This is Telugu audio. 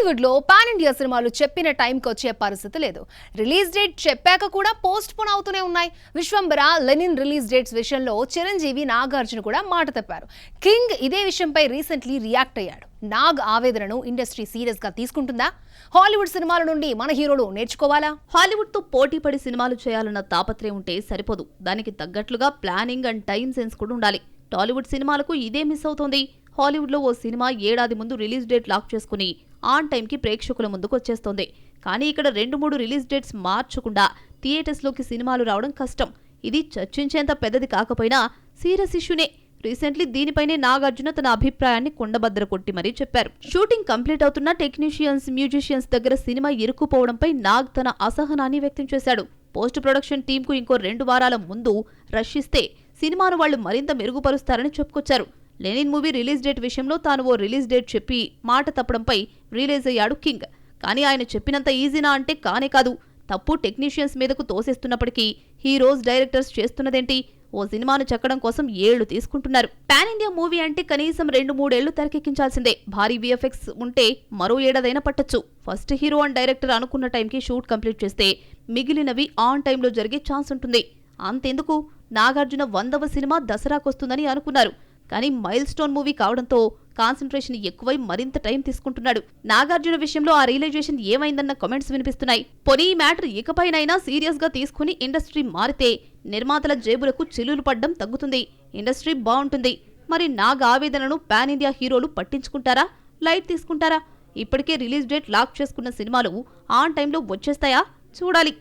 టాలీవుడ్ లో పాన్ ఇండియా సినిమాలు చెప్పిన టైంకి వచ్చే పరిస్థితి లేదు. రిలీజ్ డేట్ చెప్పాక కూడా పోస్ట్ పోన్ అవుతూనే ఉన్నాయి. విశ్వంబర, లెనిన్ రిలీజ్ డేట్స్ విషయంలో చిరంజీవి, నాగార్జున కూడా మాట తప్పారు. కింగ్ ఇదే విషయంపై రీసెంట్లీ రియాక్ట్ అయ్యాడు. నాగ్ ఆవేదనను ఇండస్ట్రీ సీరియస్ గా తీసుకుంటుందా? హాలీవుడ్ సినిమాల నుండి మన హీరోలు నేర్చుకోవాలా? హాలీవుడ్ తో పోటీ పడి సినిమాలు చేయాలన్న తాపత్రయం ఉంటే సరిపోదు. దానికి తగ్గట్లుగా ప్లానింగ్ అండ్ టైం సెన్స్ కూడా ఉండాలి. టాలీవుడ్ సినిమాలకు ఇదే మిస్ అవుతోంది. హాలీవుడ్ లో ఓ సినిమా ఏడాది ముందు రిలీజ్ డేట్ లాక్ చేసుకుని ఆన్ టైంకి ప్రేక్షకుల ముందుకు వచ్చేస్తోంది. కానీ ఇక్కడ 2-3 రిలీజ్ డేట్స్ మార్చకుండా థియేటర్స్ లోకి సినిమాలు రావడం కష్టం. ఇది చర్చించేంత పెద్దది కాకపోయినా సీరియస్ ఇష్యూనే. రీసెంట్లీ దీనిపైనే నాగార్జున తన అభిప్రాయాన్ని కుండబద్దలు కొట్టి మరీ చెప్పారు. షూటింగ్ కంప్లీట్ అవుతున్న టెక్నీషియన్స్, మ్యూజిషియన్స్ దగ్గర సినిమా ఇరుక్కుపోవడంపై నాగ్ తన అసహనాన్ని వ్యక్తం చేశాడు. పోస్ట్ ప్రొడక్షన్ టీమ్ కు ఇంకో 2 వారాల ముందు రష్ ఇస్తే సినిమాను వాళ్లు మరింత మెరుగుపరుస్తారని చెప్పుకొచ్చారు. లెనిన్ మూవీ రిలీజ్ డేట్ విషయంలో తాను ఓ రిలీజ్ డేట్ చెప్పి మాట తప్పడంపై రిలీజ్ అయ్యాడు కింగ్. కానీ ఆయన చెప్పినంత ఈజీనా అంటే కానే కాదు. తప్పు టెక్నీషియన్స్ మీదకు తోసేస్తున్నప్పటికీ హీరోస్, డైరెక్టర్స్ చేస్తున్నదేంటి? ఓ సినిమాను చెక్కడం కోసం 7 తీసుకుంటున్నారు. పాన్ ఇండియా మూవీ అంటే కనీసం 2-3 ఏళ్లు తెరకెక్కించాల్సిందే. భారీ విఎఫ్ఎక్స్ ఉంటే మరో ఏడాదైనా పట్టొచ్చు. ఫస్ట్ హీరో అండ్ డైరెక్టర్ అనుకున్న టైంకి షూట్ కంప్లీట్ చేస్తే మిగిలినవి ఆన్ టైంలో జరిగే ఛాన్స్ ఉంటుంది. అంతెందుకు, నాగార్జున 100వ సినిమా దసరాకొస్తుందని అనుకున్నారు. కానీ మైల్ స్టోన్ మూవీ కావడంతో కాన్సంట్రేషన్ ఎక్కువై మరింత టైం తీసుకుంటున్నాడు. నాగార్జున విషయంలో ఆ రియలైజేషన్ ఏమైందన్న కామెంట్స్ వినిపిస్తున్నాయి. పోనీ ఈ మ్యాటర్ ఇకపైనైనా సీరియస్ గా తీసుకుని ఇండస్ట్రీ మారితే నిర్మాతల జేబులకు చిల్లులు పడ్డం తగ్గుతుంది. ఇండస్ట్రీ బాగుంటుంది. మరి నాగ్ ఆవేదనను పాన్ ఇండియా హీరోలు పట్టించుకుంటారా, లైట్ తీసుకుంటారా? ఇప్పటికే రిలీజ్ డేట్ లాక్ చేసుకున్న సినిమాలు ఆన్ టైంలో వచ్చేస్తాయా? చూడాలి.